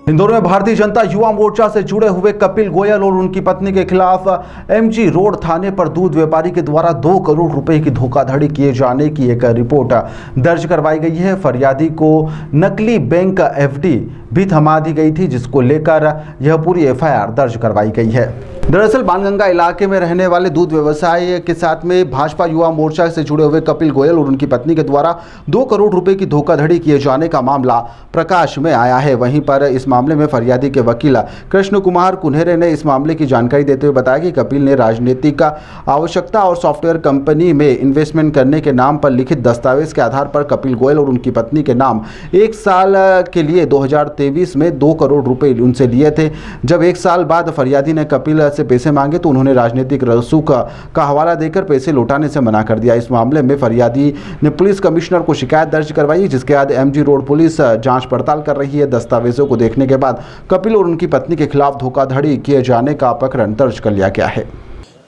इंदौर में भारतीय जनता युवा मोर्चा से जुड़े हुए कपिल गोयल और उनकी पत्नी के खिलाफ एमजी रोड थाने पर दूध व्यापारी के द्वारा 2 करोड़ रुपए की धोखाधड़ी किए जाने की एक रिपोर्ट दर्ज करवाई गई है। फरियादी को नकली बैंक एफडी भी थमा दी गई थी, जिसको लेकर यह पूरी एफआईआर दर्ज करवाई गई है। दरअसल बाणगंगा इलाके में रहने वाले दूध व्यवसाय के साथ में भाजपा युवा मोर्चा से जुड़े हुए कपिल गोयल और उनकी पत्नी के द्वारा 2 करोड़ रुपए की धोखाधड़ी किए जाने का मामला प्रकाश में आया है। वहीं पर इस मामले में फरियादी के वकील कृष्ण कुमार कुन्हेरे ने इस मामले की जानकारी देते हुए बताया कि कपिल ने राजनीतिक आवश्यकता और सॉफ्टवेयर कंपनी में इन्वेस्टमेंट करने के नाम पर लिखित दस्तावेज के आधार पर कपिल गोयल और उनकी पत्नी के नाम 1 साल के लिए 2023 में 2 करोड़ रुपए उनसे लिए थे। जब 1 साल बाद फरियादी ने कपिल से पैसे मांगे तो उन्होंने राजनीतिक रसूख का हवाला देकर पैसे लौटाने से मना कर दिया। इस मामले में फरियादी ने पुलिस कमिश्नर को शिकायत दर्ज करवाई, जिसके बाद एमजी रोड पुलिस जांच पड़ताल कर रही है। दस्तावेजों को देखने के बाद कपिल और उनकी पत्नी के खिलाफ धोखाधड़ी किए जाने का प्रकरण दर्ज कर लिया गया है।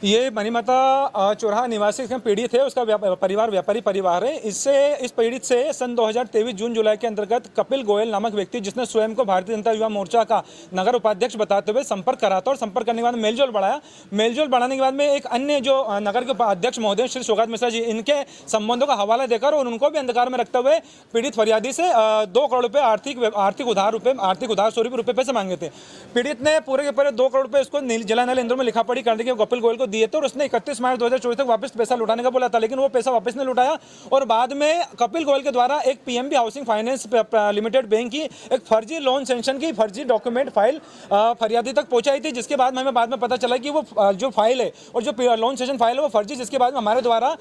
ये मनीमाता चौराहा निवासी इसमें पीड़ित है, उसका परिवार व्यापारी परिवार है। इस पीड़ित से सन 2023 जून जुलाई के अंतर्गत कपिल गोयल नामक व्यक्ति, जिसने स्वयं को भारतीय जनता युवा मोर्चा का नगर उपाध्यक्ष बताते हुए संपर्क करा था और संपर्क करने के बाद मेलजोल बढ़ाया। मेलजोल बढ़ाने के बाद में एक अन्य जो नगर के अध्यक्ष महोदय श्री सौगात मिश्रा जी, इनके संबंधों का हवाला देकर और उनको भी अंधकार में रखते हुए पीड़ित फरियादी से 2 करोड़ रुपये आर्थिक उधार रुपये पैसे मांगे थे। पीड़ित ने पूरे के पूरे 2 करोड़ रुपये इसको जिला न्यायालय इंदौर में लिखा पढ़ी करने के कपिल गोयल को दिए थे और उसने 31 मार्च 2024 तक वापस पैसा लौटाने का बोला था, लेकिन वो पैसा वापस नहीं लौटाया। और बाद में कपिल गोयल के द्वारा एक PNB housing finance limited bank की एक फर्जी लोन सेंक्शन की फर्जी डॉक्यूमेंट फाइल फरियादी तक पहुंचाई थी, जिसके बाद में हमें बाद में पता चला कि वो जो फाइल है और जो लोन सेंक्शन फाइल है वो फर्जी, जिसके बाद में हमारे द्वारा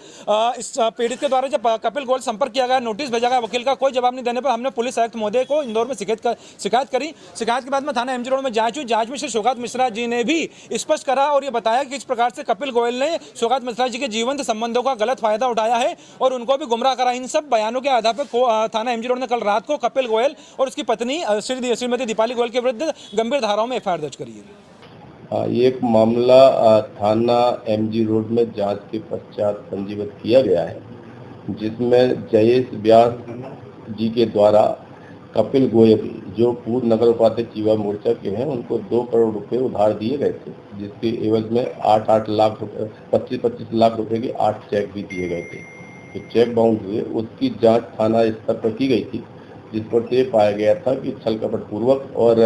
इस पीड़ित के द्वारा जब कपिल गोयल संपर्क किया गया, नोटिस भेजा गया, वकील का कोई जवाब नहीं देने पर हमने पुलिस आयुक्त महोदय को इंदौर में शिकायत करी। शिकायत के बाद में थाना एमजी रोड में जांच हुई। जांच में श्री सौगात मिश्रा जी ने भी स्पष्ट करा और ये बताया कि किस प्रकार से कपिल गोयल ने सौगात मिश्रा जी के जीवंत संबंधों का गलत फायदा उठाया है और उनको भी गुमराह करा। इन सब बयानों के आधार पर थाना एमजी रोड ने कल रात को कपिल गोयल और उसकी पत्नी श्रीमती दीपाली गोयल के विरुद्ध गंभीर धाराओं में एफआईआर दर्ज करी है। ये एक मामला थाना एमजी रोड में जांच के पश्चात पंजीबद्ध किया गया है, जिसमें जयेश व्यास जी के द्वारा कपिल गोयल, जो पूर्व नगर उपाध्यक्ष युवा मोर्चा के हैं, उनको 2 करोड़ रुपए उधार दिए गए थे, जिसके एवज में 8-8 लाख रुपए 25-25 लाख रुपए के 8 चेक भी दिए गए थे। तो चेक बाउंस हुए, उसकी जांच थाना स्तर पर की गई थी, जिस पर से पाया गया था कि छल कपट पूर्वक और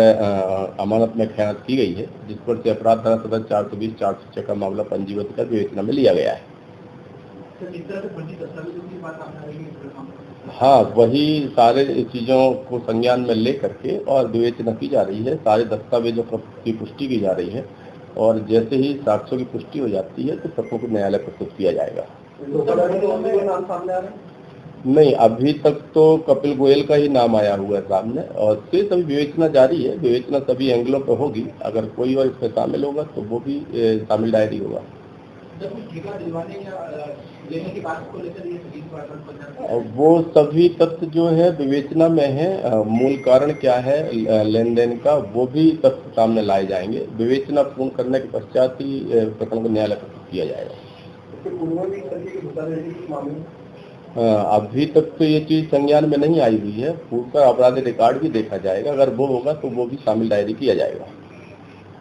अमानत में खयानत की गई है, जिस पर से अपराध धारा सदर 420-406 का मामला पंजीबद्ध कर विवेचना में लिया गया है। हाँ, वही सारे चीज़ों को संज्ञान में ले करके और विवेचना की जा रही है। सारे दस्तावेजों की पुष्टि की जा रही है और जैसे ही साक्ष्यों की पुष्टि हो जाती है तो सबको न्यायालय प्रस्तुत किया जाएगा। नहीं, अभी तक तो कपिल गोयल का ही नाम आया हुआ है सामने और फिर सभी विवेचना जारी है। विवेचना सभी एंगलों पर होगी। अगर कोई और इसमें शामिल होगा तो वो भी शामिल डायरी होगा। वो सभी तथ्य जो है विवेचना में है। मूल कारण क्या है लेन देन का, वो भी तथ्य सामने लाए जाएंगे। विवेचना पूर्ण करने के पश्चात ही प्रकरण को न्यायालय प्रस्तुत किया जाएगा। अभी तक तो ये चीज संज्ञान में नहीं आई हुई है। पूर्व का आपराधिक रिकॉर्ड भी देखा जाएगा। अगर वो होगा तो वो भी शामिल डायरी किया जाएगा।